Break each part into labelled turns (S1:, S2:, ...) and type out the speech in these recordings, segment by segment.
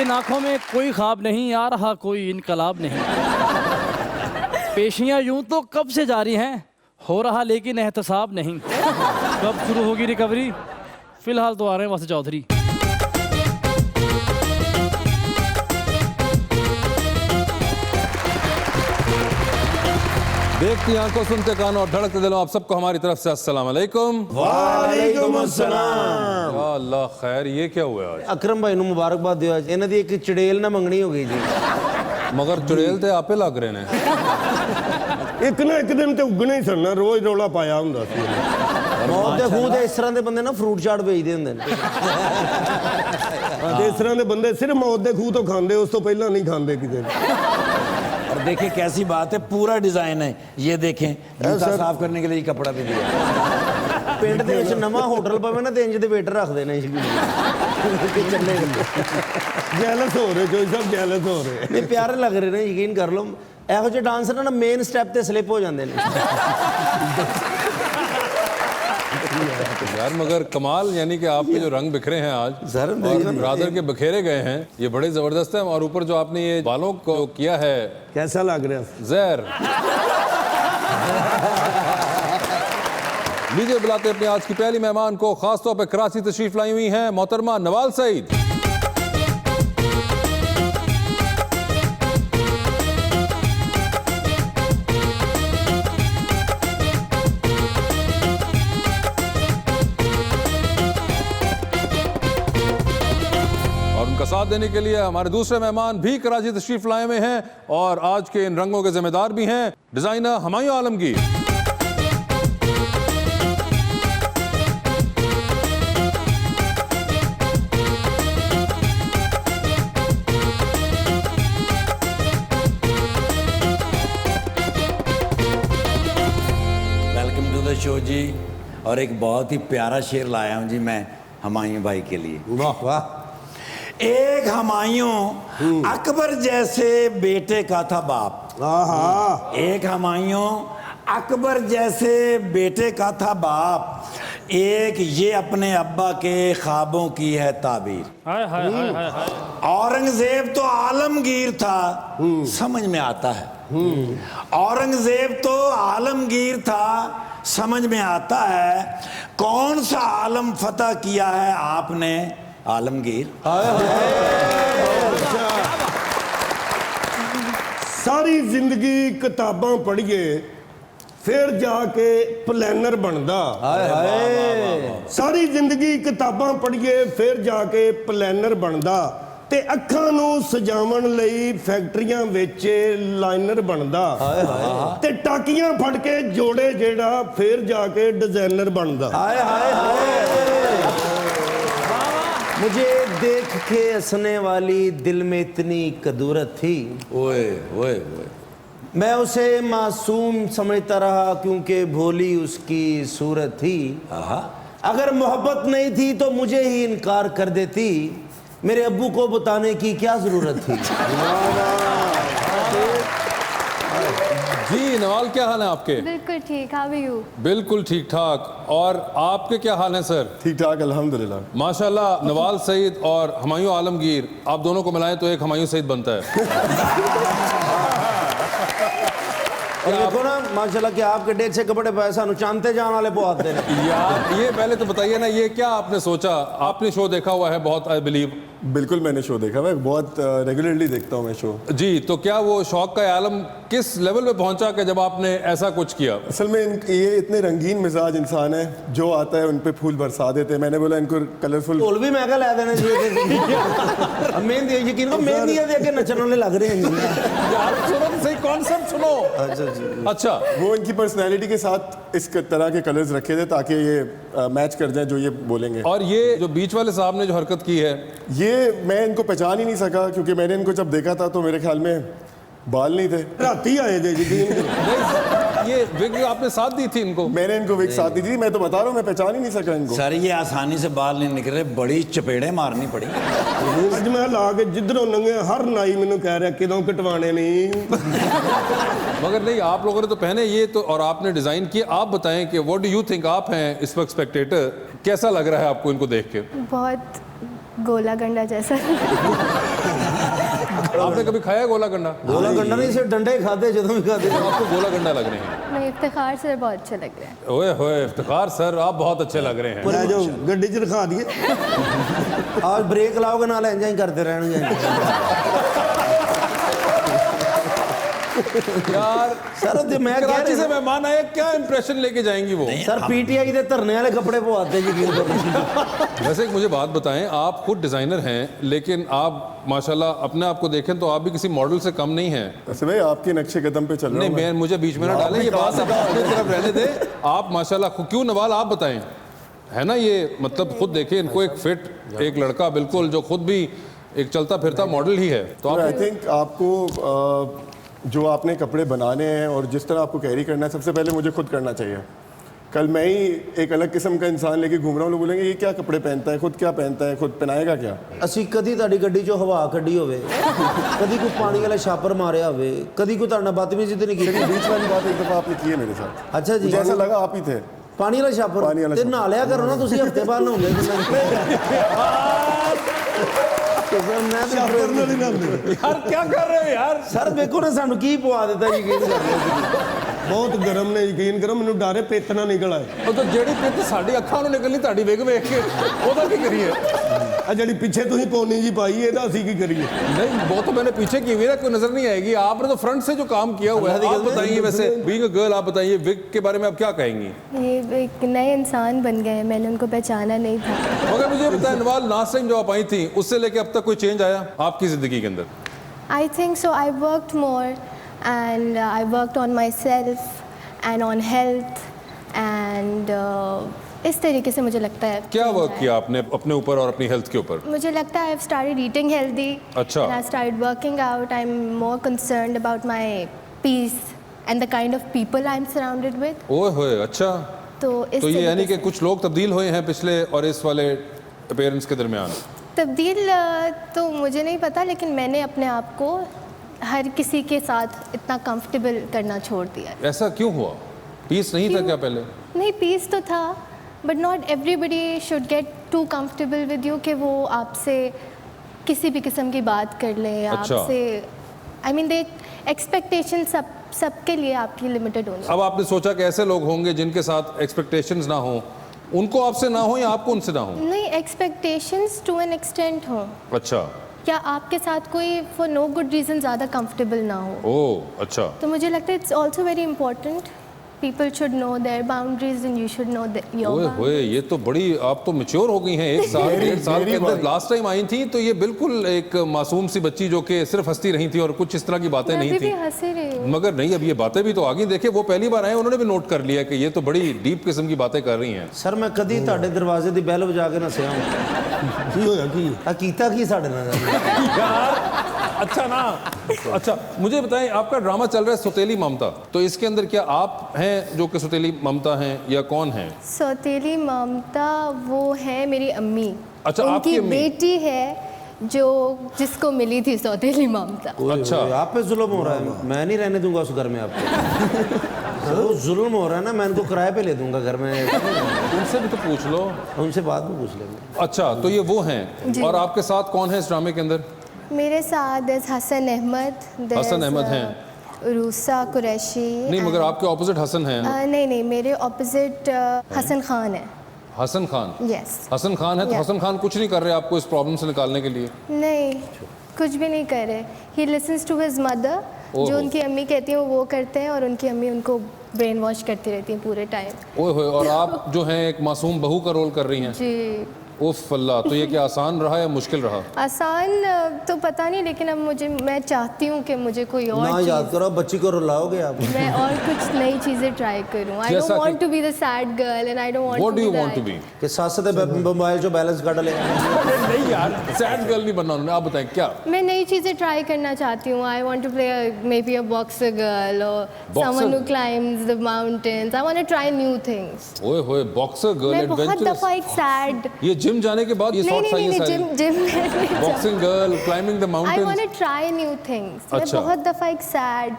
S1: इन आंखों में कोई ख्वाब नहीं, आ रहा कोई इनकलाब नहीं। पेशियां यूं तो कब से जारी हैं, हो रहा लेकिन एहतसाब नहीं। कब शुरू होगी रिकवरी, फिलहाल तो आ रहे हैं वैसे चौधरी।
S2: देखती आंखों, सुनते कानों और धड़कते दिलों, आप सबको हमारी तरफ से अस्सलाम वालेकुम।
S3: वालेकुम अस्सलाम।
S2: या अल्लाह खैर, ये क्या हुआ आज?
S3: अकरम भाई ਨੂੰ ਮੁਬਾਰਕਬਾਦ ਦਿਓ। ਇਹਨਾਂ ਦੀ ਇੱਕ ਚੜੇਲ ਨਾ ਮੰਗਣੀ ਹੋ ਗਈ ਜੀ।
S2: मगर चुड़ैल ते आपे लग रहे ने।
S4: ਇੱਕ ਨਾ ਇੱਕ ਦਿਨ ਤੇ ਉੱਗਣਾ ਹੀ ਸਰਨਾ, ਰੋਜ਼ ਰੌਲਾ ਪਾਇਆ ਹੁੰਦਾ ਸੀ।
S3: ਮੌਤ ਦੇ ਖੂਹ ਦੇ ਇਸ ਤਰ੍ਹਾਂ ਦੇ ਬੰਦੇ ਨਾ ਫਰੂਟ ਚਾਟ ਵੇਚਦੇ ਹੁੰਦੇ ਨੇ।
S4: ਤੇ ਇਸ ਤਰ੍ਹਾਂ ਦੇ ਬੰਦੇ ਸਿਰਫ ਮੌਤ ਦੇ ਖੂਹ ਤੋਂ ਖਾਂਦੇ, ਉਸ ਤੋਂ ਪਹਿਲਾਂ ਨਹੀਂ ਖਾਂਦੇ ਕਿਤੇ।
S5: और देखिए कैसी बात है, पूरा डिजाइन है। ये देखें, जूता साफ करने के लिए कपड़ा भी दिया।
S3: ਪਿੰਡ ਦੇ ਵਿੱਚ ਨਵਾਂ ਹੋਟਲ ਪਵੇ ਨਾ ਤੇ ਇੰਜ ਦੇ ਵੇਟਰ ਰੱਖਦੇ ਨੇ ਕਿ ਚੱਲੇ
S4: ਜੈਲਸ ਹੋ ਰਹੇ ਜੋਈ ਸਾਹਿਬ, ਜੈਲਸ ਹੋ ਰਹੇ।
S3: ਨਹੀਂ ਪਿਆਰੇ ਲੱਗ ਰਹੇ ਨੇ, ਯਕੀਨ ਕਰ ਲਓ। ਇਹੋ ਜਿਹੇ ਡਾਂਸਰ ਨਾ ਮੇਨ ਸਟੈਪ ਤੇ ਸਲਿਪ ਹੋ ਜਾਂਦੇ ਨੇ।
S2: यार मगर कमाल, यानी कि आपके जो रंग बिखरे हैं आज
S3: सर,
S2: और रादर के बिखेरे गए हैं, ये बड़े जबरदस्त है। और ऊपर जो आपने ये बालों को किया है,
S4: कैसा लग रहा है?
S2: जहर। लीजिए बुलाते अपने आज की पहली मेहमान को, खासतौर पर कराची तशरीफ लाई हुई हैं मोहतरमा नवाल सईद। साथ देने के लिए हमारे दूसरे मेहमान भी कराची तशरीफ लाए हुए हैं और आज के इन रंगों के जिम्मेदार भी हैं designer Humayun Alamgir.
S5: Welcome to the show ji. और एक बहुत ही प्यारा शेर लाया हूँ जी मैं हुमायूं भाई के लिए।
S4: वाह वाह।
S5: एक हुमायूं अकबर जैसे बेटे का था बाप।
S4: आहा।
S5: एक हुमायूं अकबर जैसे बेटे का था बाप। एक ये अपने अब्बा के ख्वाबों की है ताबीर।
S1: हाय हाय हाय हाय हाय।
S5: औरंगजेब तो आलमगीर था, समझ में आता है। औरंगजेब तो आलमगीर था, समझ में आता है। कौन सा आलम फतह किया है आपने आलमगीर?
S4: सारी जिंदगी किताबां पढ़िए फिर जाके प्लानर बनदा। सारी जिंदगी किताबां पढ़िए फिर जाके प्लानर बनदा ते अखां नूं सजावण लई फैक्ट्रियां विच लाइनर बनदा ते टाकियां फड़ के जोड़े जेड़ा फिर जाके डिजाइनर बनदा।
S3: मुझे देख के हंसने वाली दिल में इतनी कदूरत थी,
S5: ओए ओए ओए।
S3: मैं उसे मासूम समझता रहा क्योंकि भोली उसकी सूरत थी। अगर मोहब्बत नहीं थी तो मुझे ही इनकार कर देती, मेरे अब्बू को बताने की क्या जरूरत थी।
S2: जी नवाल, क्या हाल है आपके?
S6: बिल्कुल ठीक। How are you?
S2: बिल्कुल ठीक ठाक। और आपके क्या हाल है सर?
S4: ठीक ठाक अल्हम्दुलिल्लाह।
S2: माशाल्लाह, नवाल सईद और हुमायूं आलमगीर, आप दोनों को मिलाएं तो एक हुमायूं सईद बनता है।
S3: और देखो ना माशाल्लाह कि आपके डेढ़ से कपड़े पाए सानू चांदते जान वाले बहुत हैं
S2: यार ये पहले तो बताइए ना, ये क्या आपने सोचा? आपने शो देखा हुआ है बहुत, आई बिलीव।
S7: बिल्कुल मैंने शो देखा, मैं बहुत रेगुलरली देखता हूँ मैं शो।
S2: जी, तो क्या वो शौक का आलम किस लेवल पे पहुंचा कि जब आपने ऐसा कुछ किया?
S7: असल में ये इतने रंगीन मिजाज इंसान है, जो आता है उन पे फूल बरसा देते हैं। मैंने बोला इनको कलरफुल
S3: ढोल भी मैं ला देना चाहिए। मेहंदी यकीन करो, मेहंदी दे के नचने वाले लग रहे हैं
S2: यार सुनो तो सही, कॉन्सेप्ट सुनो। अच्छा,
S7: वो इनकी पर्सनैलिटी के साथ इस तरह के कलर्स रखे थे ताकि ये मैच कर जाए जो ये बोलेंगे।
S2: और ये जो बीच वाले साहब ने जो हरकत की है,
S7: ये मैं इनको पहचान ही नहीं सका क्योंकि मैंने इनको जब देखा था तो मेरे ख्याल में बाल नहीं थे।
S4: राती आए थे जी।
S2: ये विग आपने साथ दी थी इनको?
S7: मैंने इनको विग साथ दी थी, मैं तो बता रहा हूँ मैं पहचान ही नहीं सका इनको।
S5: सर ये आसानी से बाल नहीं निकले, बड़ी चपेड़े मारनी पड़ी।
S4: अज मैं ला के जिधरों नंगे हर नाई मैनू कह रहा किदों कटवाने नहीं।
S2: मगर नहीं, आप लोगों ने तो पहने ये तो, और आपने डिजाइन किए। आप बताएं कि व्हाट डू यू थिंक, आप हैं इस वक्त स्पेक्टेटर, कैसा लग रहा है आपको इनको देख के?
S6: बहुत गोला गंडा जैसा।
S2: आपने कभी खाया गोला गंडा?
S3: गोला गंडा नहीं, सिर्फ डंडे ही खाते जो भी खाते।
S2: आपको गोला गंडा लग रहे हैं?
S6: नहीं, इफ्तिखार सर बहुत अच्छे लग रहे हैं।
S2: ओए होए इफ्तिखार सर, आप बहुत अच्छे लग रहे हैं।
S4: ਲੈ ਜਾਓ ਗੱਡੀ 'ਚ ਰਖਾ ਦਈਏ।
S3: आज ब्रेक लाओगे ना इंजा ही करते रहने।
S2: यार
S3: सर तो मैं कह
S2: कराची से
S3: रहा
S2: मेहमान आए, क्या इंप्रेशन लेके जाएंगी वो?
S3: सर पीटीआई के धरने वाले कपड़े पवाते जी क्यों?
S2: वैसे एक मुझे बात बताएं, आप खुद डिजाइनर हैं लेकिन आप माशाल्लाह अपने आप को देखें तो आप भी किसी मॉडल से कम नहीं हैं।
S7: वैसे भाई आपके नक्शे कदम पे चल रहा
S2: नहीं
S7: हूं
S2: मैं, मुझे बीच में ना डालें, ये बात आप अपनी तरफ रहने दें। आप माशाल्लाह क्यों नवाल, आप बताएं, है ना ये मतलब खुद देखें इनको, एक फिट एक लड़का बिल्कुल जो खुद भी एक चलता फिरता मॉडल ही है। तो
S7: आई
S2: आप
S7: थिंक आपको जो आपने कपड़े बनाने हैं और जिस तरह आपको कैरी करना है, सबसे पहले मुझे खुद करना चाहिए। कल मैं ही एक अलग किस्म का इंसान लेके घूम रहा हूँ, लोग बोलेंगे ये क्या कपड़े पहनता है, खुद क्या पहनता है, खुद पहनाएगा क्या?
S3: ਅਸੀਂ ਕਦੀ ਤੁਹਾਡੀ ਗੱਡੀ 'ਚੋਂ ਹਵਾ ਕੱਢੀ ਹੋਵੇ, ਕਦੀ ਕੋਈ ਪਾਣੀ ਵਾਲਾ ਛਾਪਰ ਮਾਰਿਆ ਹੋਵੇ, ਕਦੀ ਕੋਈ ਤੁਹਾਡਾ ਬਦਤਮੀਜ਼ੀ ਤੇ ਨਹੀਂ ਕੀਤੀ?
S7: लेकिन बीच वाली बात एक दफ़ा आपने की है मेरे साथ,
S3: अच्छा जी,
S7: मुझे ऐसा लगा आप ही थे।
S3: ਪਾਣੀ ਵਾਲਾ ਛਾਪਰ
S7: ਪਾਣੀ ਵਾਲਾ
S3: ਤੇ
S7: ਛਾਪਰ।
S3: ਨਹਾ ਲਿਆ ਕਰੋ ਨਾ ਤੁਸੀਂ, ਹਫਤੇ ਬਾਅਦ ਨਹਾਉਂਦੇ
S4: ਸ਼ਾਪਰ ਨਾਲ ਹੀ ਨਾਂਦੇ।
S2: यार क्या कर रहे हो यार?
S3: ਸਰ ਵੇਖੋ ਨਾ ਸਾਨੂੰ ਕੀ ਪਵਾ ਦਿੱਤਾ ਜੀ ਕੀ
S4: ਬਹੁਤ ਗਰਮ ਨੇ, ਯਕੀਨ ਕਰੋ ਮੈਨੂੰ ਡਰ ਹੈ ਪਿੱਤ ਨਾ ਨਿਕਲ ਆਏ।
S2: ਉਹ ਤਾਂ ਜਿਹੜੀ ਪਿੱਤ ਸਾਡੀ ਅੱਖਾਂ ਨੂੰ ਨਿਕਲਣੀ ਤੁਹਾਡੀ ਵੇਖ ਵੇਖ ਕੇ, ਉਹਦਾ ਕੀ ਕਰੀਏ?
S4: ਆ ਜਿਹੜੀ ਪਿੱਛੇ ਤੁਸੀਂ ਪੌਣੀ ਜੀ ਪਾਈ ਇਹਦਾ ਅਸੀਂ ਕੀ ਕਰੀਏ?
S2: नहीं वो तो मैंने पीछे की हुई है, कोई नजर नहीं आएगी। आपने तो फ्रंट से जो काम किया हुआ है, आप बताइए वैसे बीइंग अ गर्ल, आप बताइए विग के बारे में आप क्या कहेंगी?
S6: ये एक नए इंसान बन गए हैं, मैंने उनको पहचाना नहीं था।
S2: मगर मुझे बताएं नवाल, लास्ट टाइम जब आप आई थी उससे लेके अब तक कोई चेंज आया आपकी जिंदगी के अंदर?
S6: I think so. I worked more and I worked on myself and on health and इस तरीके से मुझे लगता है।
S2: क्या वर्क किया आपने अपने ऊपर और अपनी हेल्थ के ऊपर?
S6: मुझे लगता है I've started eating healthy.
S2: अच्छा।
S6: And I started working out. I'm more concerned about my peace and the kind of people I'm surrounded with.
S2: ओए होए, अच्छा।
S6: तो इस
S2: तो ये
S6: तरीके
S2: यानी कि
S6: से-
S2: कुछ लोग तब्दील हुए हैं पिछले और इस वाले अपीयरेंस के दरमियान?
S6: तब्दील तो मुझे नहीं पता, लेकिन मैंने अपने आप को हर किसी के साथ इतना कंफर्टेबल करना छोड़ दिया।
S2: ऐसा क्यों हुआ? पीस नहीं था क्या पहले?
S6: नहीं, पीस तो था, but not everybody should get too comfortable with you कि वो आपसे किसी भी किस्म की बात कर ले।
S2: अच्छा।
S6: आपसे आई मीन दे एक्सपेक्टेशन सबके लिए आपकी लिमिटेड होनी।
S2: अब आपने सोचा कि ऐसे लोग होंगे जिनके साथ एक्सपेक्टेशंस ना हो, उनको आपसे ना हो या आपको उनसे ना हो?
S6: नहीं, एक्सपेक्टेशंस टू एन एक्सटेंट हो,
S2: अच्छा।
S6: या आपके साथ कोई फॉर नो गुड रीज़न ज़्यादा कंफर्टेबल ना हो।
S2: ओह अच्छा।
S6: तो मुझे लगता है it's also very important, people should know their boundaries and you should know your
S2: ओए होए, ये तो बड़ी, आप तो मैच्योर हो गई हैं। एक साल डेढ़ साल के अंदर लास्ट टाइम आई थी तो ये बिल्कुल एक मासूम सी बच्ची जो कि सिर्फ हंसती रही थी और कुछ इस तरह की बातें नहीं
S6: भी
S2: थी।
S6: हंसी रही हूँ।
S2: मगर नहीं, अब ये बातें भी तो आ गई। देखिए वो पहली बार आए, उन्होंने भी नोट कर लिया कि ये तो बड़ी डीप किस्म की बातें कर रही हैं।
S3: ਸਰ ਮੈਂ ਕਦੀ ਤੁਹਾਡੇ ਦਰਵਾਜ਼ੇ ਦੀ ਬੈਲ ਵਜਾ ਕੇ ਨਸਿਆ ਹਾਂ।
S4: ਕੀ ਹੋਇਆ ਕੀ?
S3: ਆ ਕੀਤਾ ਕੀ ਸਾਡੇ ਨਾਲ?
S2: यार अच्छा ना, अच्छा मुझे बताएं, आपका ड्रामा चल रहा है सौतेली ममता, तो इसके अंदर क्या आप हैं जो कि सौतेली ममता हैं या कौन हैं?
S6: सौतेली ममता वो है मेरी अम्मी।
S2: अच्छा, आपकी
S6: उनकी
S2: अम्मी?
S6: बेटी है जो जिसको मिली थी सौतेली ममता।
S2: अच्छा।
S3: आप पे जुल्म हो रहा है, मैं नहीं रहने दूंगा उस घर में आपको। वो जुल्म हो रहा है ना, मैं इनको किराए पे ले दूंगा घर में।
S2: उनसे भी तो पूछ लो।
S3: उनसे बाद में पूछ लेंगे।
S2: अच्छा, तो ये वो हैं।
S6: जी।
S2: और आपके साथ कौन है इस ड्रामे के अंदर?
S6: मेरे साथ हसन अहमद,
S2: हसन अहमद हैं।
S6: रूसा कुरैशी।
S2: नहीं, मगर आपके ऑपोजिट हसन हैं।
S6: नहीं, मेरे ऑपोजिट हसन खान है।
S2: हसन खान?
S6: यस।
S2: हसन खान है तो
S6: Yeah.
S2: हसन खान कुछ नहीं कर रहे आपको इस प्रॉब्लम से निकालने के लिए?
S6: नहीं, कुछ भी नहीं कर रहे। He listens to his mother,
S2: ओहो।
S6: जो उनकी अम्मी कहती हैं वो करते हैं, और उनकी अम्मी उनको ब्रेन वॉश करती रहती हैं पूरे टाइम।
S2: ओए होए, और आप जो हैं एक मासूम बहू का रोल कर रही हैं।
S6: जी।
S2: उफ अल्लाह, तो ये क्या आसान रहा या मुश्किल रहा?
S6: आसान तो पता नहीं, लेकिन अब मैं चाहती हूँ कि मुझे कोई और
S3: ना याद करो, बच्ची को रुलाओगे आप।
S6: मैं और कुछ नई चीज़ें ट्राई करूँ। आई
S2: जैसा
S6: डोंट वांट
S2: कि-
S6: to be the sad girl and I don't want
S2: what
S6: to
S2: do
S6: be
S2: you want to be?
S3: कि साथ साथ मोबाइल जो बैलेंस काट ले।
S2: नहीं यार, सैड गर्ल नहीं बनना उन्होंने। आप बताएं क्या?
S6: मैं नई चीज़ें ट्राई करना चाहती हूँ। I want to play maybe a boxer girl और
S2: Boxer?
S6: Someone who climbs the mountains. I want to try new things.
S2: ओए होए, बॉक्सर गर्ल,
S6: मैं बहुत
S2: एडवेंचरस।
S6: दफ़ा एक सैड
S2: ये जिम जाने के बाद ये
S6: नहीं
S2: थॉट्स आई
S6: नहीं
S2: हैं
S6: नहीं
S2: सारी?
S6: Gym
S2: boxing girl, climbing the
S6: I want
S2: mountains.
S6: To try new things. मैं
S2: अच्छा।
S6: बहुत दफ़ा एक सैड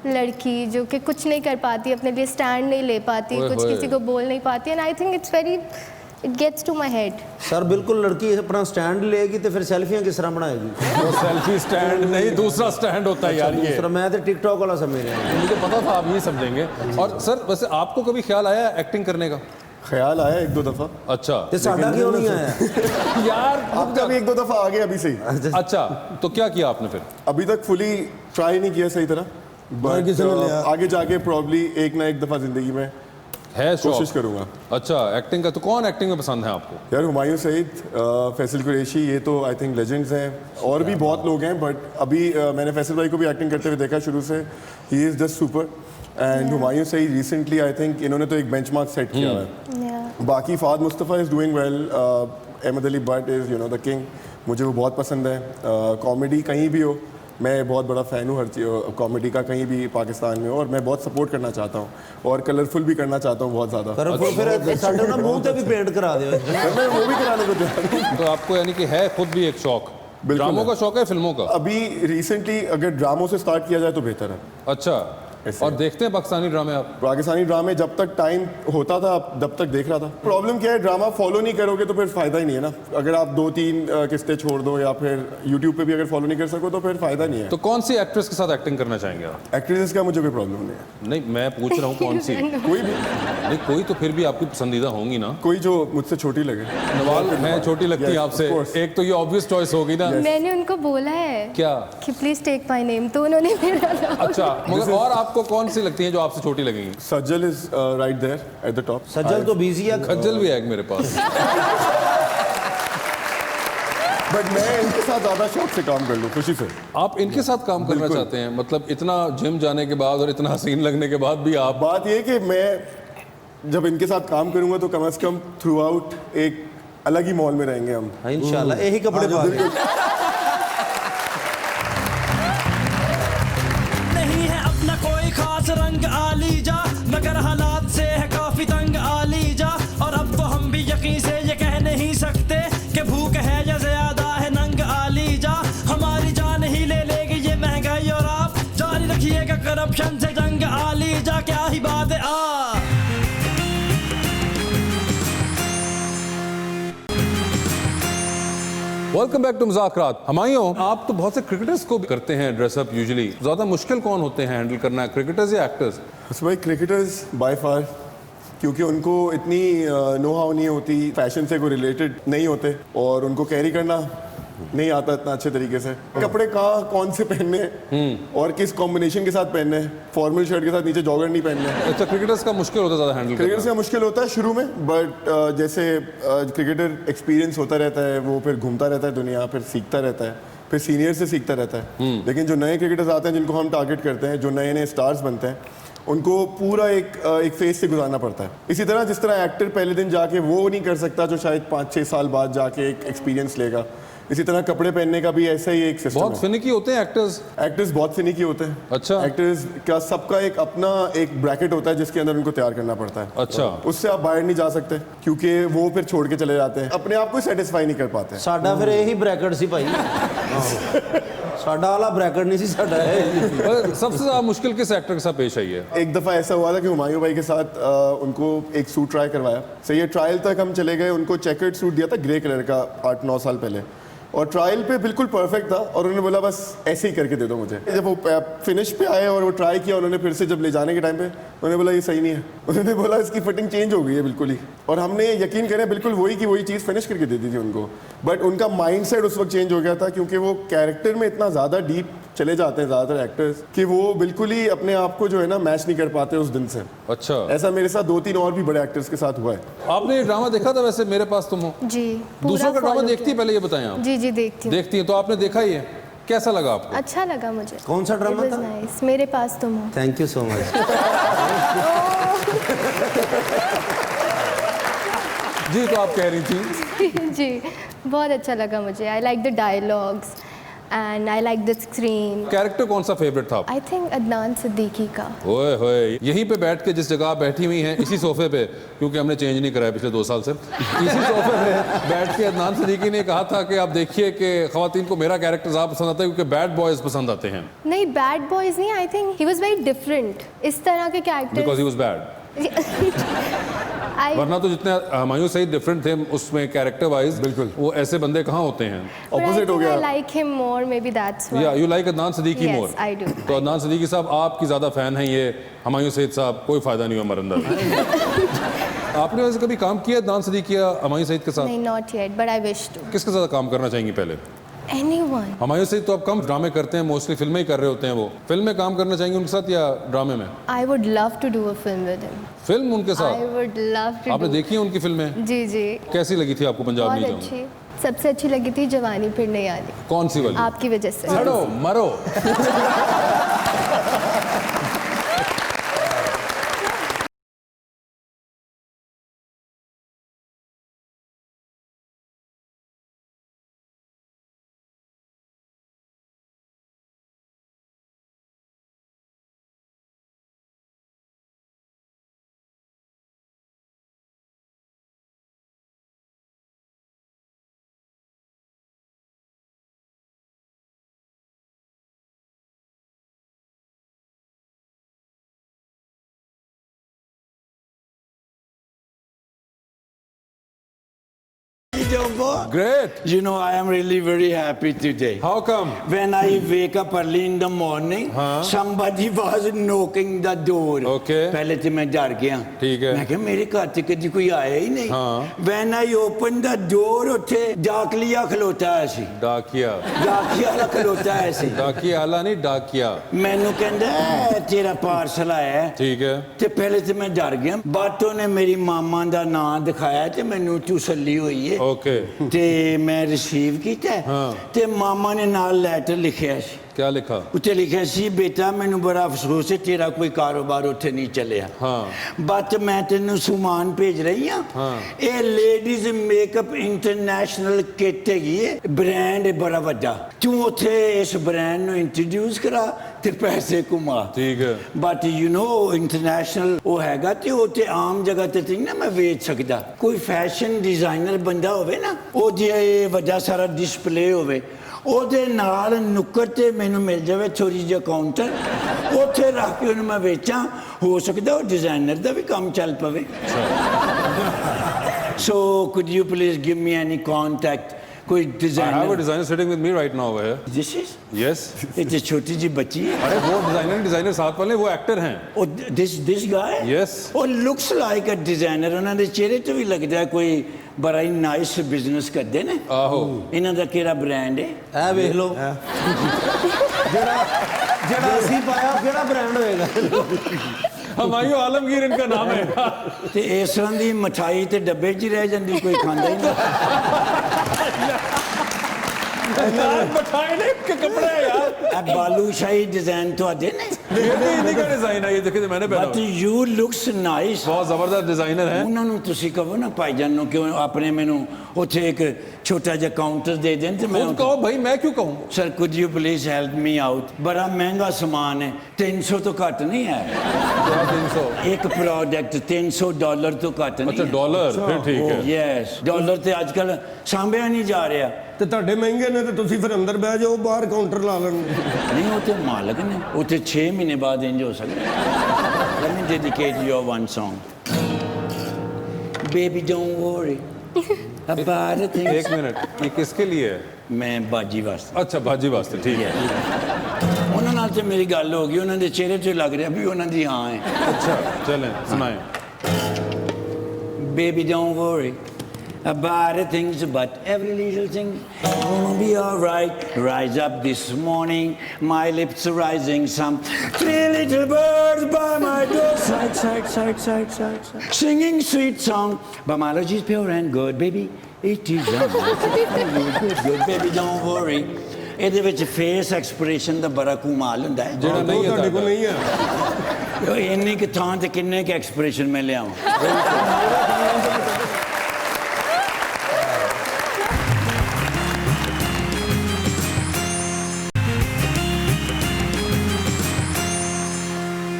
S6: लड़की जो कि कुछ नहीं कर पाती, अपने लिए स्टैंड नहीं ले पाती,
S2: ओए
S6: कुछ
S2: होए।
S6: किसी को बोल नहीं पाती, and I think it's very it gets to my head.
S3: Sir बिल्कुल लड़की अपना स्टैंड लेगी तो फिर सेल्फियां किस तरह बनाएगी?
S2: वो सेल्फी स्टैंड नहीं, दूसरा स्टैंड होता है यार ये।
S3: दूसरा मैं तो टिकटॉक वाला समझ रहा हूँ।
S2: मुझे पता था आप ये समझेंगे। और सर वैसे आपको कभी ख्याल आया एक्टिंग करने का?
S7: ख्याल आया एक दो दफा।
S2: अच्छा
S3: तो साडा क्यों नहीं आया?
S2: यार
S7: आपका भी एक दो दफा आ गया अभी से ही।
S2: अच्छा तो क्या किया आपने फिर?
S7: अभी तक फुली ट्राई नहीं किया सही तरह, बट
S3: किसी ने लिया?
S7: आगे जाके प्रॉब्ली एक ना एक दफा जिंदगी में
S2: है शौक?
S7: कोशिश करूंगा।
S2: अच्छा एक्टिंग का तो कौन एक्टिंग में पसंद है आपको?
S7: यार हुमायूं सईद, फैसल कुरैशी, ये तो आई थिंक लेजेंड्स हैं। और भी बहुत लोग हैं, बट अभी मैंने फैसल भाई को भी एक्टिंग करते हुए देखा शुरू से। ही is just super. And Humayun Saeed recently I think इन्होंने तो एक बेंचमार्क सेट किया है।
S6: Yeah.
S7: बाकी Fahad Mustafa is doing well, Ahmed Ali but is the king. मुझे वो बहुत पसंद है। कॉमेडी कहीं भी हो, मैं बहुत बड़ा फ़ैन हूँ हर चीज़ कॉमेडी का, कहीं भी पाकिस्तान में हो, और मैं बहुत सपोर्ट करना चाहता हूँ और कलरफुल भी करना चाहता हूँ बहुत ज़्यादा।
S3: पर फिर साडा ना मुंह पे भी पेंट करा दे।
S7: मैं वो भी कराने को तैयार हूँ।
S2: तो आपको यानी कि है खुद भी एक शौक,
S7: बिल्कुल
S2: ड्रामों
S7: है।
S2: का शौक है, फिल्मों का?
S7: अभी रिसेंटली अगर ड्रामों से स्टार्ट किया जाए तो बेहतर है।
S2: अच्छा
S7: ऐसे।
S2: और देखते हैं पाकिस्तानी ड्रामे आप?
S7: पाकिस्तानी ड्रामे जब तक टाइम होता था तब तक देख रहा था। प्रॉब्लम क्या है, ड्रामा फॉलो नहीं करोगे तो फिर फायदा ही नहीं है ना। अगर आप 2-3 किस्तें छोड़ दो या फिर यूट्यूब पे भी अगर फॉलो नहीं कर सको तो फिर फायदा नहीं है।
S2: तो कौन सी एक्ट्रेस के साथ एक्टिंग करना चाहेंगे आप?
S7: एक्ट्रेसेस का मुझे कोई प्रॉब्लम नहीं है,
S2: नहीं मैं पूछ रहा हूँ कौन सी।
S7: कोई भी,
S2: नहीं कोई तो फिर भी आपकी पसंदीदा होंगी ना?
S7: कोई जो मुझसे छोटी लगे।
S2: नवाल मैं छोटी लगती है
S7: Yes,
S2: आपसे,
S7: of course.
S2: एक तो ये ऑब्वियस चॉइस होगी ना।
S6: मैंने उनको बोला है
S2: क्या?
S6: कि प्लीज टेक माय नेम, तो उन्होंने मेरा नाम।
S2: अच्छा मगर और आपको कौन सी लगती है जो आपसे छोटी लगेंगी?
S7: Sajal is right there at the top.
S3: Sajal तो बिजी है।
S2: खज्जल भी है एक मेरे पास।
S7: बट मैं इनके साथ ज़्यादा शौक से काम कर लूँ, खुशी से।
S2: आप इनके साथ काम करना
S7: बिल्कुल।
S2: चाहते हैं? मतलब इतना जिम जाने के बाद और इतना हसीन लगने के बाद भी आप?
S7: बात ये कि मैं जब इनके साथ काम करूँगा तो कम से कम थ्रू आउट एक अलग ही मॉल में रहेंगे हम।
S3: इंशाल्लाह यही कपड़े पा रहे हैं।
S8: नहीं है अपना कोई खास रंग आलीजा, मगर हालात से है काफी तंग आलीजा। और अब तो हम भी यकीन से ये कह नहीं सकते कि भूख है या ज्यादा है नंग आलीजा। हमारी जान ही ले लेगी ये महंगाई और आप जारी रखिएगा करप्शन से जंग आलीजा। क्या ही बात है
S2: वेलकम बैक टू मुज़ाकरात। हुमायूं, आप तो बहुत से क्रिकेटर्स को भी करते हैं ड्रेसअप यूजुअली, ज़्यादा मुश्किल कौन होते हैं हैंडल करना, क्रिकेटर्स या एक्टर्स?
S7: बस भाई क्रिकेटर्स बाय फार, क्योंकि उनको इतनी नो हाउ नहीं होती, फैशन से कोई रिलेटेड नहीं होते और उनको कैरी करना नहीं आता इतना अच्छे तरीके से। कपड़े कहाँ कौन से पहनने हैं और किस कॉम्बिनेशन के साथ पहनने हैं, फॉर्मल शर्ट के साथ नीचे जॉगर नहीं पहनने हैं।
S2: अच्छा क्रिकेटर्स का मुश्किल होता है ज़्यादा हैंडल
S7: क्रिकेटर्स
S2: करना?
S7: का मुश्किल होता है शुरू में, बट जैसे क्रिकेटर एक्सपीरियंस होता रहता है, वो फिर घूमता रहता है दुनिया, फिर सीखता रहता है, फिर सीनियर से सीखता रहता है। लेकिन जो नए क्रिकेटर्स आते हैं जिनको हम टारगेट करते हैं, जो नए नए स्टार्स बनते हैं, उनको पूरा एक फेज से गुजारना पड़ता है। इसी तरह जिस तरह एक्टर पहले दिन जाके वो नहीं कर सकता जो शायद 5-6 साल बाद जाके एक एक्सपीरियंस लेगा, इसी तरह कपड़े पहनने का भी ऐसा ही एक सिस्टम
S2: बहुत
S7: है।
S2: फिनिकी होते हैं एक्टर्स?
S7: एक्टर्स बहुत फिनिकी होते हैं।
S2: अच्छा।
S7: एक्टर्स का सबका एक अपना एक ब्रैकेट होता है जिसके अंदर उनको तैयार करना पड़ता है।
S2: अच्छा।
S7: उससे आप बाहर नहीं जा सकते क्योंकि वो फिर छोड़ के चले जाते हैं, अपने आप को सेटिस्फाई नहीं कर पाते।
S3: साडा फिर यही ब्रैकेट सी भाई। साडा वाला ब्रैकेट नहीं सी, साडा है।
S2: पर सबसे ज़्यादा मुश्किल किस एक्टर के साथ पेश आई है?
S7: एक दफ़ा ऐसा हुआ था कि हुमायूं भाई के साथ उनको एक सूट ट्राई करवाया। सही है, ट्रायल तक हम चले गए, उनको चेकर्ड सूट दिया था ग्रे कलर का 8-9 साल पहले, और ट्रायल पे बिल्कुल परफेक्ट था और उन्होंने बोला बस ऐसे ही करके दे दो मुझे। जब वो फिनिश पे आए और वो ट्राई किया उन्होंने, फिर से जब ले जाने के टाइम पे उन्होंने बोला ये सही नहीं है। उन्होंने बोला इसकी फिटिंग चेंज हो गई है बिल्कुल ही, और हमने यकीन करें बिल्कुल वही की वही चीज़ फिनिश करके दे दी थी उनको। बट उनका माइंडसेट उस वक्त चेंज हो गया था क्योंकि वो कैरेक्टर में इतना ज़्यादा डीप चले जाते हैं ज़्यादातर एक्टर्स कि वो बिल्कुल ही अपने आप को जो है ना मैच नहीं कर पाते उस दिन से।
S2: अच्छा।
S7: ऐसा मेरे साथ 2-3 और भी बड़े एक्टर्स के साथ हुआ है।
S2: आपने ये ड्रामा देखा था वैसे मेरे पास तुम हो?
S6: जी,
S2: दूसरों का ड्रामा
S6: follow
S2: देखती है
S6: किया।
S2: पहले ये बताएं आप?
S6: जी जी देखती हूँ।
S2: देखती हैं तो आपने देखा ही है, कैसा लगा आपको?
S6: अच्छा लगा मुझे।
S3: कौन सा ड्रामा
S6: It was
S3: था?
S6: nice. Mere Paas Tum Ho.
S3: Thank you so much.
S2: जी तो आप कह रही थी?
S6: जी बहुत अच्छा लगा मुझे। I like the dialogues and I like the screen.
S2: Character कौन सा फेवरेट था?
S6: आई थिंक अदनान सिद्दीकी का।
S2: ओए होए, यहीं पे बैठ के जिस जगह आप बैठी हुई हैं, इसी सोफे पे, क्योंकि हमने चेंज नहीं कराया पिछले 2 साल से, इसी सोफे पे बैठ के अदनान सिद्दीकी ने कहा था कि आप देखिए कि ख़वातीन को मेरा कैरेक्टर ज़्यादा पसंद आता है क्योंकि बैड बॉयज पसंद आते हैं।
S6: नहीं बैड बॉयज नहीं, I think he was very different इस तरह के character.
S2: Because he was bad. वरना तो जितने हुमायूं सईद डिफरेंट थे उसमें कैरेक्टर वाइज, बिल्कुल वो ऐसे बंदे कहाँ होते हैं?
S7: ऑपोजिट हो गया।
S6: I like him more, maybe that's why.
S2: या you like Adnan Siddiqui
S6: Yes,
S2: more?
S6: I do.
S2: तो अदनान सिद्दीकी साहब आपकी ज़्यादा फ़ैन हैं, ये हुमायूं सईद साहब कोई फ़ायदा नहीं हुआ मरंदा। आपने वैसे कभी काम किया अदनान सिद्दीकी या हुमायूं सईद के साथ?
S6: नहीं, not yet, but I wish to.
S2: किसके साथ काम करना चाहेंगी पहले?
S6: Anyone.
S2: हुमायूं सईद तो आप कम ड्रामे करते हैं, मोस्टली फिल्में ही कर रहे होते हैं वो। फिल्म में काम करना चाहेंगे उनके साथ या ड्रामे में?
S6: I would love to do a film with him.
S2: Film उनके
S6: I
S2: साथ?
S6: would love to
S2: आपने
S6: do.
S2: देखी है उनकी फिल्में?
S6: जी जी,
S2: कैसी लगी थी आपको पंजाब
S6: बहुत
S2: नहीं जाऊंगा?
S6: अच्छी। सबसे अच्छी लगी थी जवानी फिर नहीं आनी,
S2: कौन सी वाली?
S6: आपकी वजह से।
S2: लड़ो मरो। Great.
S5: You know, I am really very happy today.
S2: How come?
S5: When I wake up early in the morning, somebody was knocking the door.
S2: Okay.
S5: पहले तो मैं डर गया।
S2: ठीक है।
S5: मैं कहा मेरे घर से कभी कोई आया ही नहीं।
S2: हाँ।
S5: When I opened the door, उत्थे डाकिया खलोता है सी।
S2: डाकिया।
S5: डाकिया खलोता है सी।
S2: डाकिया आला नहीं डाकिया।
S5: मैंने कहंदा तेरा पार्सल आया है।
S2: ठीक है।
S5: ते पहले तो मैं डर गया। बातों ने मेरी मामा दा नाम दिखाया ते मैनू तसल्ली हुई है।
S2: ओके।
S5: ते मैं रिसीव किया ते मामा ने नाल लेटर लिखिया सी।
S2: क्या लिखा?
S5: उत्ते लिखिया सी बेटा मैनू बड़ा अफसोस है तेरा कोई कारोबार उत्थे नहीं चलिया। बट मैं तेनू समान भेज रही हाँ। ये लेडीज मेकअप इंटरनेशनल किट हैगी है, ब्रांड है बड़ा वड्डा। तू उत्थे इस ब्रांड नू इंट्रोड्यूस करा ते पैसे कमा। ठीक है। बट यू नो इंटरनेशनल वो हैगा ते उत्थे आम जगह ते नहीं ना मैं बेच सकदा। कोई फैशन डिजाइनर बंदा होवे ना वो जे वड्डा सारा डिस्प्ले होवे ਉਹਦੇ ਨਾਲ ਨੁੱਕਰ ਤੇ ਮੈਨੂੰ ਮਿਲ ਜਾਵੇ ਛੋਟੀ ਜਿਹੀ ਕਾਊਂਟਰ ਉੱਥੇ ਰੱਖ ਕੇ ਉਹਨੂੰ ਮੈਂ ਵੇਚਾਂ ਹੋ ਸਕਦਾ ਉਹ ਡਿਜ਼ਾਈਨਰ ਦਾ ਵੀ ਕੰਮ ਚੱਲ ਪਵੇ so could you please give me any contact कोई designer?
S2: I have a designer sitting with me right now over here.
S5: This is?
S2: Yes.
S5: ये जो छोटी जी बच्ची है।
S2: अरे वो डिजाइनर साथ वाले वो एक्टर हैं।
S5: Oh, this guy?
S2: Yes.
S5: Oh, looks like a designer. ਉਹਨਾਂ ਦੇ ਚਿਹਰੇ ਤੋਂ ਵੀ ਲੱਗਦਾ ਹੈ ਕੋਈ ਬੜਾ ਹੀ ਨਾਈਸ ਬਿਜ਼ਨਸ ਕਰਦੇ ਨੇ।
S2: ਆਹੋ।
S5: ਇਹਨਾਂ ਦਾ ਕਿਹੜਾ ਬ੍ਰਾਂਡ ਹੈ?
S3: ਇਹ ਵੇਖ ਲਓ ਜਿਹੜਾ ਅਸੀਂ ਪਾਇਆ ਕਿਹੜਾ ਬ੍ਰਾਂਡ ਹੋਏਗਾ?
S2: हुमायूं आलमगीर इनका नाम है।
S5: ਤੇ ਇਸ ਤਰ੍ਹਾਂ ਦੀ ਮਠਾਈ ਤੇ ਡੱਬੇ 'ਚ ਹੀ ਰਹਿ ਜਾਂਦੀ ਕੋਈ ਖਾਂਦਾ ਹੀ ਨਹੀਂ।
S2: मिठाई नहीं के कपड़े हैं यार।
S5: ਇਹ ਬਾਲੂਸ਼ਾਹੀ डिजाइन ਤੁਹਾਡੇ ਨੇ?
S2: ये तो इन्हीं का डिजाइन है, ये देखिए मैंने पहना
S5: बट यू लुक्स नाइस।
S2: बहुत जबरदस्त डिजाइनर है।
S5: ਉਹਨਾਂ ਨੂੰ ਤੁਸੀਂ ਕਹੋ ਨਾ ਭਾਈਜਾਨ ਨੂੰ ਕਿ ਆਪਣੇ ਮੈਨੂੰ ਉੱਥੇ ਇੱਕ ਛੋਟਾ ਜਿਹਾ ਕਾਊਂਟਰ ਦੇ ਦੇਣ ਤੇ ਮੈਂ
S2: कहो भाई मैं क्यों कहूँ?
S5: Sir could you please help me out? बड़ा महंगा सामान है 300 तो घट नहीं है।
S2: 300
S5: एक प्रोडक्ट $300 तो घट नहीं।
S2: अच्छा डॉलर फिर ठीक है।
S5: यस डॉलर ਤੇ ਅੱਜ ਕੱਲ ਸਾਂਭਿਆ ਨਹੀਂ ਜਾ ਰਿਹਾ।
S4: ਤੇ ਤੁਹਾਡੇ ਮਹਿੰਗੇ ਨੇ ਤੇ ਤੁਸੀਂ ਫਿਰ ਅੰਦਰ ਬਹਿ ਜਾਓ ਬਾਹਰ ਕਾਊਂਟਰ ਲਾ ਲੈਣ।
S5: ਨਹੀਂ ਉਹ ਤੇ ਮਾਲਕ ਨੇ ਉੱਥੇ 6 ਮਹੀਨੇ ਬਾਅਦ ਇੰਜ ਹੋ ਸਕਦਾ। Let me dedicate you one song. Baby don't worry about the things.
S2: एक मिनट ये किसके लिए है?
S5: मैं बाजी वास्ते।
S2: अच्छा बाजी वास्ते ठीक है।
S5: ਉਹਨਾਂ ਨਾਲ ਤੇ ਮੇਰੀ ਗੱਲ ਹੋ ਗਈ ਉਹਨਾਂ ਦੇ ਚਿਹਰੇ 'ਤੇ ਲੱਗ ਰਿਹਾ ਵੀ ਉਹਨਾਂ ਦੀ ਹਾਂ ਹੈ।
S2: अच्छा चलें सुनाएं।
S5: Baby don't worry about the things but every little thing gonna be alright. Rise up this morning my lips are rising some 3 little birds by my door side singing sweet song biology is pure and good baby it is good baby don't worry. ਇਹਦੇ ਵਿੱਚ face expression ਦਾ ਬੜਾ ਕਮਾਲ ਹੁੰਦਾ ਹੈ
S2: ਜਿਹੜਾ ਨਹੀਂ ਹੈ
S4: ਤੁਹਾਡੇ ਕੋਲ ਨਹੀਂ ਹੈ।
S5: ਇੰਨੀ ਕਿ ਥਾਂ ਤੇ ਕਿੰਨੇ ਕੁ ਐਕਸਪ੍ਰੈਸ਼ਨ ਮੈਂ ਲਿਆਵਾਂ।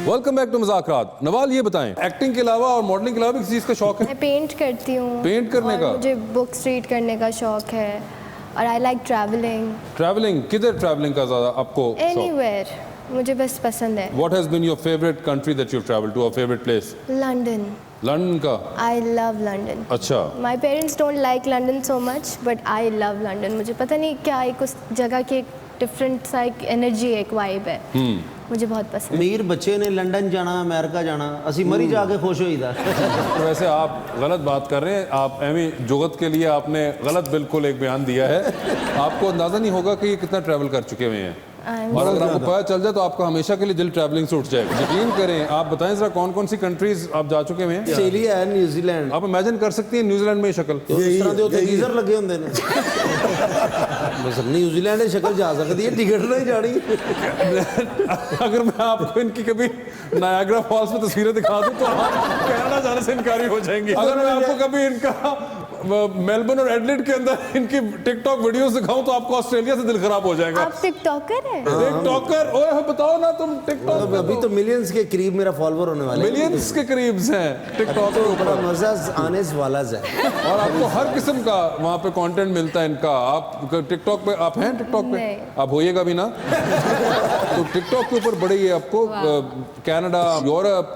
S2: Welcome back to Muzakraat. Nawal ये बताएं एक्टिंग के अलावा और मॉडलिंग के अलावा भी किसी चीज़ का शौक है?
S6: मैं पेंट करती हूँ।
S2: पेंट करने
S6: और
S2: का?
S6: मुझे बुक्स रीड करने का शौक है और आई लाइक ट्रैवलिंग।
S2: ट्रैवलिंग किधर ट्रैवलिंग का ज़्यादा आपको शौक?
S6: एनीवेयर मुझे बस पसंद है।
S2: What has been your favorite country that you've traveled to, or favorite place?
S6: London.
S2: London का?
S6: I love London.
S2: अच्छा।
S6: My parents don't like London so much, but I love London. मुझे पता नहीं क्या एक उस जगह की एक डिफरेंट सा एक एनर्जी एक वाइब है। मुझे बहुत पसंद है।
S3: अमीर बच्चे ने लंदन जाना, अमेरिका जाना, असी मरी जाके खुश होईदा।
S2: तो वैसे आप गलत बात कर रहे हैं। आप एमी जुगत के लिए आपने गलत बिल्कुल एक बयान दिया है। आपको अंदाजा नहीं होगा कि ये कितना ट्रैवल कर चुके हुए हैं, और अगर आपको पता चल जाए तो आपका हमेशा के लिए दिल ट्रैवलिंग से उठ जाएगा। यकीन करें। आप बताएं जरा कौन कौन सी कंट्रीज आप जा चुके हुए हैं?
S3: ऑस्ट्रेलिया है, न्यूजीलैंड।
S2: आप इमेजिन कर सकती हैं न्यूजीलैंड में ये शक्ल
S3: इस तरह ਦੇ ਉੱਤੇ ਗੀਜ਼ਰ ਲੱਗੇ ਹੁੰਦੇ ਨੇ। बस न्यूजीलैंड ਦੀ शक्ल जा सकती है, टिकट नहीं जानी।
S2: अगर मैं आपको इनकी कभी नायाग्रा फॉल्स में तस्वीरें दिखा दूं तो आप कनाडा जाने से इनकारी हो जाएंगे। अगर मैं आपको कभी इनका मेलबर्न और एडलेड के अंदर इनकी टिकटॉक वीडियोस दिखाऊं तो आपको ऑस्ट्रेलिया से दिल खराब हो जाएगा।
S6: आप टिकटॉकर हैं?
S2: टिकटॉकर? ओए बताओ ना तुम टिकटॉक।
S3: अभी तो मिलियंस के करीब मेरा फॉलोअर होने वाला है।
S2: मिलियंस के करीब हैं टिकटॉक
S3: तो बड़ा मजा आने वाला है।
S2: और आपको हर किस्म का वहाँ पे कंटेंट मिलता है इनका। आप टिकटॉक पे आप हैं? टिकटॉक पे आप होइएगा भी ना। तो टिकटॉक के ऊपर बड़े ये आपको कनाडा, यूरोप,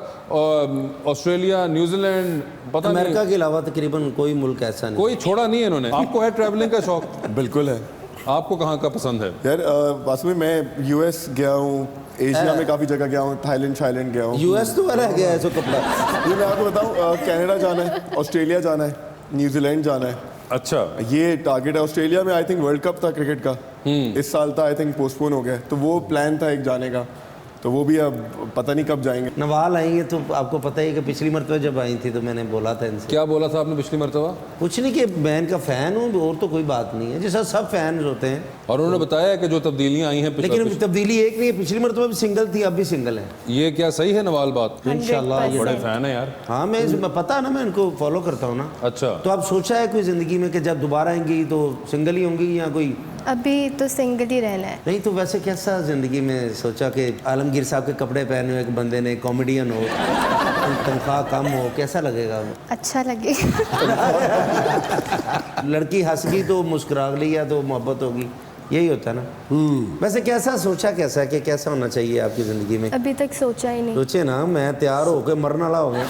S2: ऑस्ट्रेलिया, न्यूजीलैंड, पता नहीं
S3: अमेरिका के अलावा तकरीबन कोई मुल्क ऐसा नहीं,
S2: कोई छोड़ा नहीं है इन्होंने। आपको है ट्रैवलिंग का शौक?
S7: बिल्कुल है।
S2: आपको कहाँ का पसंद है?
S7: यार वास्तव में मैं यूएस गया हूँ, एशिया में काफ़ी जगह गया हूँ, थाईलैंड गया हूँ।
S3: यूएस तो रह गया है सो कपड़ा।
S7: ये मैं आपको बताऊँ, कनाडा जाना है, ऑस्ट्रेलिया जाना है, न्यूजीलैंड जाना है।
S2: अच्छा।
S7: ये टारगेट है। ऑस्ट्रेलिया में आई थिंक वर्ल्ड कप था क्रिकेट का, इस साल था, आई थिंक पोस्टपोन हो गया, तो वो प्लान था एक जाने का, तो वो भी अब पता नहीं कब जाएंगे।
S3: नवाल आएंगे तो आपको पता ही है कि पिछली मरतबा जब आई थी तो मैंने बोला था इनसे।
S2: क्या बोला था आपने पिछली मरतबा?
S3: कुछ नहीं कि मैं इनका फ़ैन हूँ और तो कोई बात नहीं है, जैसा सब फैन होते हैं।
S2: और उन्होंने बताया कि जो तब्दीलियां आई हैं
S3: लेकिन तब्दीली एक नहीं है, पिछली मरतबा भी सिंगल थी, अब भी सिंगल है।
S2: ये क्या सही है नवाल बात?
S3: इंशाल्लाह।
S2: बड़े फैन है यार।
S3: हाँ मैं पता है ना, मैं इनको फॉलो करता हूँ ना।
S2: अच्छा।
S3: तो आप सोचा है कोई ज़िंदगी में कि जब दोबारा आएंगी तो सिंगल ही होंगी या कोई?
S6: अभी तो सिंगल ही रहना है।
S3: नहीं तो वैसे कैसा ज़िंदगी में सोचा कि आलमगीर साहब के कपड़े पहने हुए एक बंदे ने, कॉमेडियन हो, तनख्वाह कम हो, कैसा लगेगा?
S6: अच्छा लगेगा।
S3: लड़की हंस गई तो मुस्कुरा ली या तो मोहब्बत होगी, यही होता है ना। वैसे कैसा सोचा कैसा है कि कैसा होना चाहिए आपकी ज़िंदगी में?
S6: अभी तक सोचा ही नहीं।
S3: सोचे ना, मैं तैयार होकर मरने वाला हो गया।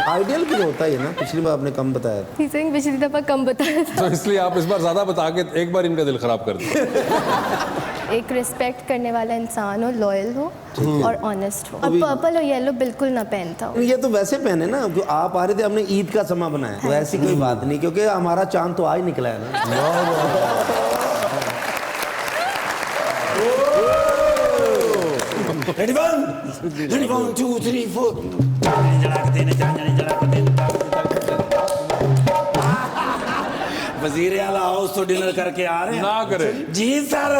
S3: आइडियल भी होता ही है ना। पिछली बार आपने कम बताया था।
S6: पिछली दफ़ा कम बताया था।
S2: तो इसलिए आप इस बार ज़्यादा बता के एक बार इनका दिल खराब कर दिया।
S6: एक रिस्पेक्ट करने वाला इंसान हो, लॉयल हो और ऑनेस्ट हो। और पर्पल और येलो बिल्कुल ना पहनता हो।
S3: ये तो वैसे पहने ना, जो आप आ रहे थे, हमने ईद का समा बनाया, तो ऐसी कोई बात नहीं, क्योंकि हमारा चांद तो आज निकला है ना।
S5: Ready, 1, 2, 3, 4. वजीर आला हाउस तो डिनर करके आ रहे हैं
S2: ना करे।
S5: जी सर,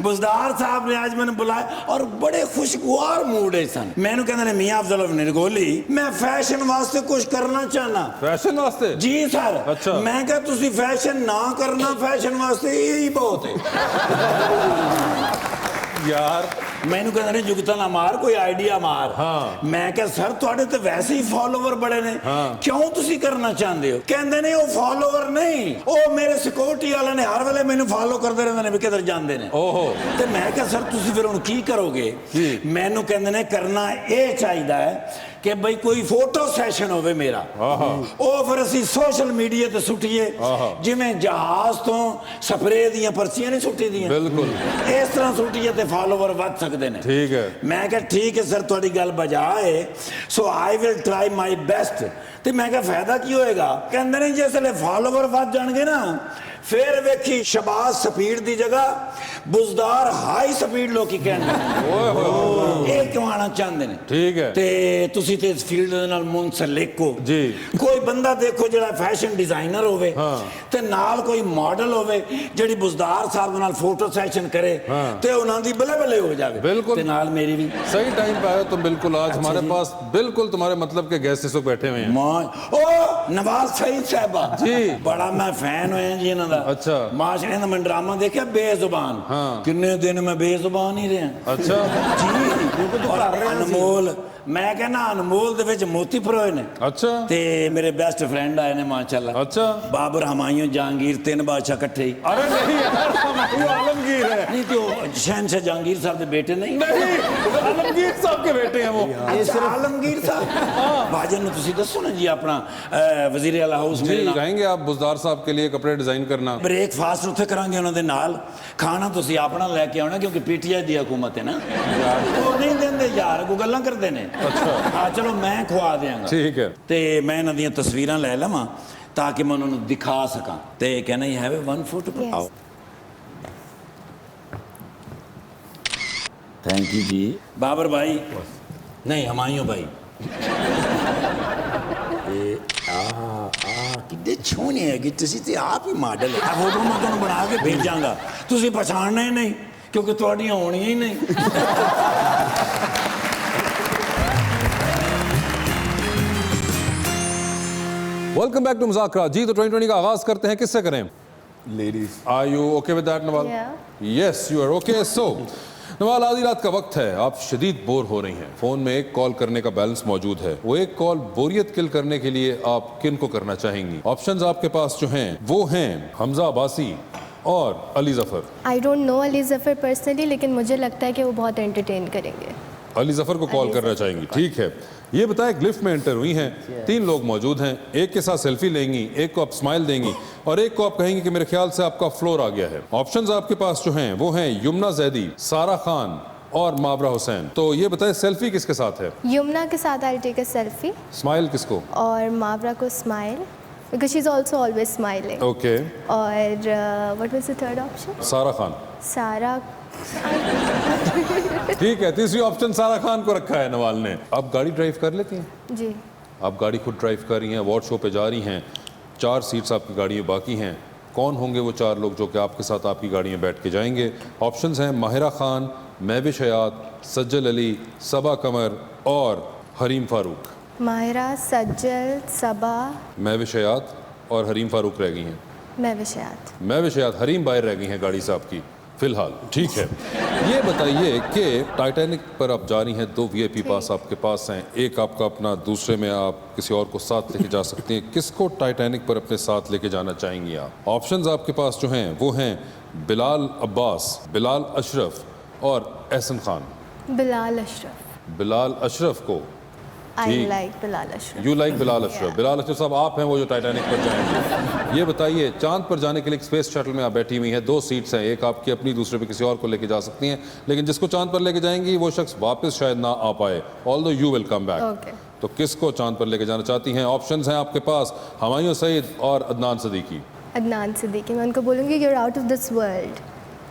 S5: बुजदार साहब ने आज मैंने बुलाया और बड़े खुशगवार मूड है सन। मैंने कहते ने मियां अफजल निरगोली, मैं फैशन वास्ते कुछ करना चाहना।
S2: फैशन वास्ते?
S5: जी सर।
S2: अच्छा।
S5: मैं कहा तुसी फैशन ना करना, फैशन वास्ते यही बहुत है।
S2: यार
S5: मैनू कहते ने जुगता ना मार, कोई आइडिया मार।
S2: हाँ।
S5: मैं कहा सर तुहाडे ते वैसे ही फॉलोवर बड़े ने, क्यों तुसी करना चाहते हो? कहंदे ने ओ फॉलोवर नहीं, ओ मेरे सिक्योरिटी वाले ने हर वेले मैनू फॉलो करते रहंदे ने भी किधर जांदे ने।
S2: ओहो।
S5: ते मैं कहा सर तुसी फिर हुण की करोगे? मैनू कहंदे ने करना ये चाहिदा है कि भाई कोई फोटो सैशन होवे मेरा, ओ फिर असी सोशल मीडिया ते सुटिए, जिवें जहाज तो स्प्रे दियां पर्चियां नहीं सुट्टी दियां,
S2: बिल्कुल
S5: इस तरह सुटिए ते फॉलोवर वध सकदे ने।
S2: ठीक है।
S5: मैं कहा ठीक है सर, तुहाडी गल बजा है, so I will try my best. ते मैं कहा फायदा की होएगा? कहंदे ने जिसले फॉलोवर वध जाणगे ना, फिर वेखी शबाज स्पीड दी जगह बुजदार हाई स्पीड लोकी कहंदे ये क्यों आना चाहते ने।
S2: ठीक है।
S5: ते तुसी ते इस फील्ड दे नाल मुंसलिक हो
S2: जी।
S5: कोई बंदा देखो जेड़ा फैशन डिजाइनर होवे, ते नाल कोई मॉडल होवे जेड़ी बुजदार साहब नाल फोटो सेशन करे, ते उन्हां दी बल्ले बल्ले हो जावे।
S2: बिल्कुल।
S5: ते नाल मेरी भी
S2: सही टाइम पे आए तुम। बिल्कुल आज हमारे पास बिल्कुल तुम्हारे मतलब के गेस्ट इस वक्त बैठे हुए हैं।
S5: ओ नवाज सईद साहबा
S2: जी,
S5: बड़ा मैं फैन होया जी इन्हां दा।
S2: अच्छा।
S5: माशरे दा मैं ड्रामा देखा बेजुबान, किन्ने दिन मैं बेजुबान ही रहा।
S2: अच्छा
S5: जी। और अनमोल मैं कहना अनमोल दे विच मोती परोए ने
S2: अच्छा
S5: ते मेरे बेस्ट फ्रेंड आए ने माशाल्लाह।
S2: अच्छा
S5: बाबर, हुमायूं, जहांगीर, तीन बादशाह इकट्ठे ही।
S2: अरे नहीं यार, हुमायूं आलमगीर है।
S5: नहीं तो शहनशाह जहांगीर साहब के बेटे नहीं?
S2: नहीं, आलमगीर साहब के बेटे हैं वो।
S5: अच्छा, आलमगीर साहब। भाजन नु तुसी दसो ना जी अपना वजीर आला हाउस
S2: जी
S5: में
S2: कहेंगे आप बुजदार साहब के लिए कपड़े डिजाइन करना।
S5: ब्रेकफास्ट उत्थे करांगे उन्हां दे नाल, खाना तुसी अपना लेके आना क्योंकि पीटीआई दी हुकूमत है ना। वो नहीं देंदे यार, को गल्लां करदे ने।
S2: अच्छा
S5: हाँ चलो मैं खुआ देंगा।
S2: ठीक है।
S5: ते मैं इन्हां दियां तस्वीरां ले लवां ताकि मैं उन्होंने दिखा सकां। ते कहना यू हैव 1 फुट। आओ थैंक यू जी। बाबर भाई नहीं, हुमायूं भाई। कितने छोने है कि तुसी ते आप ही मॉडल है। फोटो मैं तुहानू बना के भेजांगा, तुसी पछाणना ही नहीं क्योंकि तुहाडियां होणियां ही नहीं।
S2: Welcome back to Muzakra. जी तो 2020 का आगाज करते हैं, किससे करें?
S7: Ladies.
S2: Are you okay with that Nawal? Yes you are okay. So Nawal, आधी रात का वक्त है, आप शदीद बोर हो रही हैं, फोन में एक कॉल करने का बैलेंस मौजूद है। वो एक कॉल बोरियत किल करने के लिए आप किन को करना चाहेंगी? ऑप्शंस आपके पास जो हैं वो हैं हमजा अब्बासी और Ali Zafar.
S6: I don't know Ali Zafar personally, लेकिन मुझे लगता है कि वो बहुत एंटरटेन करेंगे।
S2: अली जफर को कॉल करना चाहेंगी, ठीक है। ये बताएं, लिफ्ट में एंटर हुई हैं, 3 लोग मौजूद हैं, एक के साथ सेल्फी लेंगी, एक को आप स्माइल देंगी और एक को आप कहेंगी कि मेरे ख्याल से आपका फ्लोर आ गया है। ऑप्शंस आपके पास जो हैं वो हैं यमुना जैदी, सारा खान और मावरा हुसैन। तो ये बताएं, सेल्फी किसके साथ है?
S6: यमुना के साथ I take a selfie,
S2: smile किसको?
S6: और मावरा को smile because she is also always smiling.
S2: Okay.
S6: और what was the third option?
S2: Sara Khan.
S6: सारा।
S2: ठीक है, तीसरी ऑप्शन सारा खान को रखा है नवाल ने। आप गाड़ी ड्राइव कर लेती हैं?
S6: जी।
S2: आप गाड़ी खुद ड्राइव कर रही हैं, अवार्ड शो पे जा रही हैं, 4 सीट्स आपकी गाड़ी में बाकी हैं। कौन होंगे वो 4 लोग जो कि आपके साथ आपकी गाड़ी में बैठ के जाएंगे? ऑप्शंस हैं माहिरा खान, महविश हयात, सज्जल अली, सबा कमर और हरीम फारूक।
S6: माहिरा, सज्जल, सबा,
S2: महविश हयात और हरीम फारूक रह गई हैं।
S6: महविश हयात।
S2: महविश हयात, हरीम बाहर रह गई हैं गाड़ी से आपकी फिलहाल, ठीक है। ये बताइए कि टाइटैनिक पर आप जा रही हैं, 2 VIP पास आपके पास हैं, एक आपका अपना, दूसरे में आप किसी और को साथ लेके जा सकती हैं। किसको टाइटैनिक पर अपने साथ लेके जाना चाहेंगी आप? ऑप्शंस आपके पास जो हैं वो हैं बिलाल अब्बास, बिलाल अशरफ और एहसन खान।
S6: बिलाल अशरफ।
S2: बिलाल अशरफ को
S6: I like Bilal Ashraf.
S2: You like Bilal Ashraf. Bilal Ashraf साहब आप हैं वो जो टाइटैनिक पर जाएंगे। ये बताइए, चांद पर जाने के लिए एक स्पेस शटल में आप बैठी हुई हैं, 2 सीट्स हैं, एक आपकी अपनी, दूसरे पे किसी और को लेके जा सकती हैं, लेकिन जिसको चांद पर लेके जाएंगी वो शख्स वापस शायद ना आ पाए, although you will come back. तो किसको चांद पर लेके जाना चाहती हैं? ऑप्शंस हैं आपके पास हुमायूं सईद और अदनान सिद्दीकी।
S6: अदनान सिद्दीकी। मैं उनको बोलूँगी you are out of this world,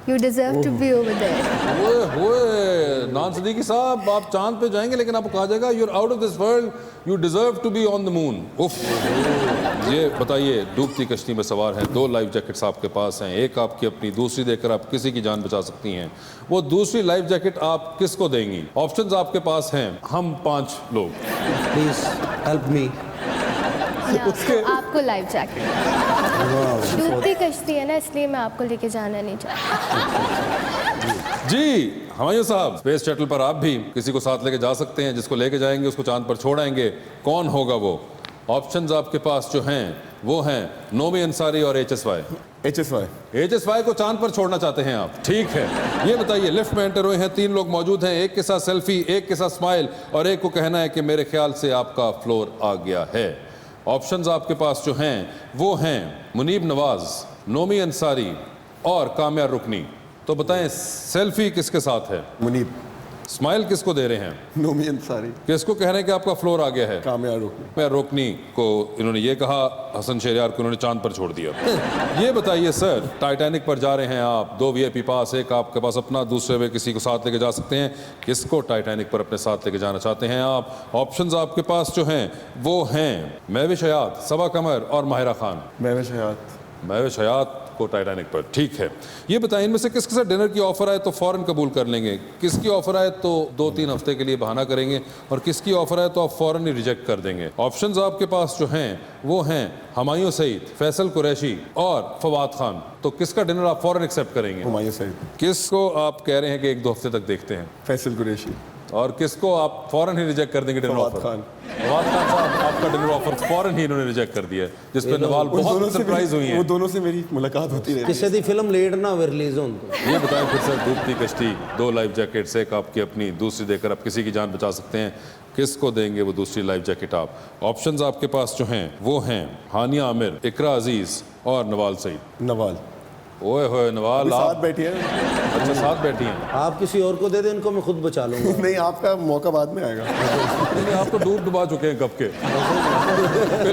S6: you deserve to be over there.
S2: ओए नान सिद्दीकी साहब, आप चांद पे जाएंगे लेकिन आपको कहा जाएगा you are out of this world, you deserve to be on the moon. उफ। ये बताइए, डूबती कश्ती में सवार हैं, 2 लाइफ जैकेट्स आपके पास हैं, एक आपकी अपनी, दूसरी देकर आप किसी की जान बचा सकती हैं। वो दूसरी लाइफ जैकेट आप किसको देंगी? ऑप्शंस आपके पास हैं हम 5 लोग।
S3: Please help me.
S6: आपको लाइफ जैकेट। डूबती कश्ती है ना, इसलिए मैं आपको लेके जाना नहीं चाहती।
S2: जी हुमायूं साहब, स्पेस शटल पर आप भी किसी को साथ लेके जा सकते हैं, जिसको लेके जाएंगे उसको चांद पर छोड़ाएंगे। कौन होगा वो? ऑप्शंस आपके पास जो हैं वो हैं नोमी अंसारी और HSY। HSY को चांद पर छोड़ना चाहते हैं आप, ठीक है। ये बताइए, लिफ्ट में एंटर हुए हैं, 3 लोग मौजूद हैं, एक के साथ सेल्फी, एक के साथ स्माइल और एक को कहना है कि मेरे ख्याल से आपका फ्लोर आ गया है। ऑप्शंस आपके पास जो हैं वो हैं मुनीब नवाज, नोमी अंसारी और काम्या रुकनी। तो बताएं, सेल्फी किसके साथ है?
S7: मुनीब।
S2: स्माइल किसको दे रहे हैं?
S7: नोमी अंसारी।
S2: किसको कह रहे हैं कि आपका फ्लोर आ गया है?
S7: काम्या रुकनी।
S2: काम्या रुकनी को इन्होंने ये कहा, हसन शहरियार को इन्होंने चांद पर छोड़ दिया। ये बताइए सर, टाइटैनिक पर जा रहे हैं आप, 2 VIP पास, एक आपके पास अपना, दूसरे में किसी को साथ लेके जा सकते हैं। किसको टाइटैनिक पर अपने साथ लेके जाना चाहते हैं आप? ऑप्शंस आपके पास जो हैं वो हैं महविश हयात, सबा कमर और माहिरा खान।
S7: महविश हयात।
S2: महविश हयात को टाइटैनिक पर, ठीक है। ये बताएं, इनमें से किसके साथ डिनर की ऑफर आए तो फौरन कबूल कर लेंगे, किसकी ऑफर आए तो 2-3 हफ्ते के लिए बहाना करेंगे और किसकी ऑफर आए तो आप फौरन ही रिजेक्ट कर देंगे? ऑप्शंस आपके पास जो हैं वो हैं हुमायूं सईद, फैसल कुरैशी और फवाद खान। तो किसका डिनर आप फौरन एक्सेप्ट करेंगे?
S7: हुमायूं सईद।
S2: किसको आप कह रहे हैं कि 1-2 हफ्ते तक देखते हैं?
S7: फैसल कुरैशी।
S2: और किसको आप फौरन ही रिजेक्ट कर देंगे डिनर
S7: फवाद
S2: ऑफर?
S7: खान।
S2: फवाद खान साहब, आपका डिनर ऑफर फौरन ही इन्होंने रिजेक्ट कर दिया है, जिस पे नवाल
S7: उस दोनों
S2: बहुत
S7: से
S2: सरप्राइज हुई
S7: मेरी-
S2: है।
S7: वो दोनों से मेरी मुलाकात होती रहती है।
S3: किसी दी फिल्म लेट ना हो रिलीज हो उनको।
S2: ये बताएं फिर सर, डूबती कश्ती, 2 लाइफ जैकेट्स, एक आपकी अपनी, दूसरी देकर आप किसी की जान बचा सकते हैं। किसको देंगे वो दूसरी लाइफ जैकेट आप? ऑप्शंस आपके पास जो हैं वो हैं हानिया आमिर, इकरा अजीज और नवाल सईद।
S7: नवाल
S2: ओए होए नवाल,
S7: अभी साथ
S2: आप
S7: बैठी है।
S2: अच्छा साथ बैठी हैं।
S3: आप किसी और को दे दें, इनको मैं खुद बचा लूंगा।
S7: नहीं, आपका मौका बाद में आएगा।
S2: नहीं, आप तो डूब डुबा चुके हैं कब के।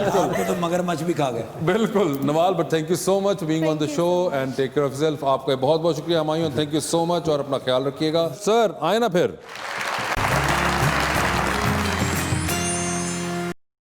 S5: आपको तो मगरमच्छ भी खा गए।
S2: बिल्कुल Nawal, but thank you so much being on the show and take care of yourself. आपका बहुत बहुत शुक्रिया Humayun, thank you so much और अपना ख्याल रखिएगा। सर आए ना फिर।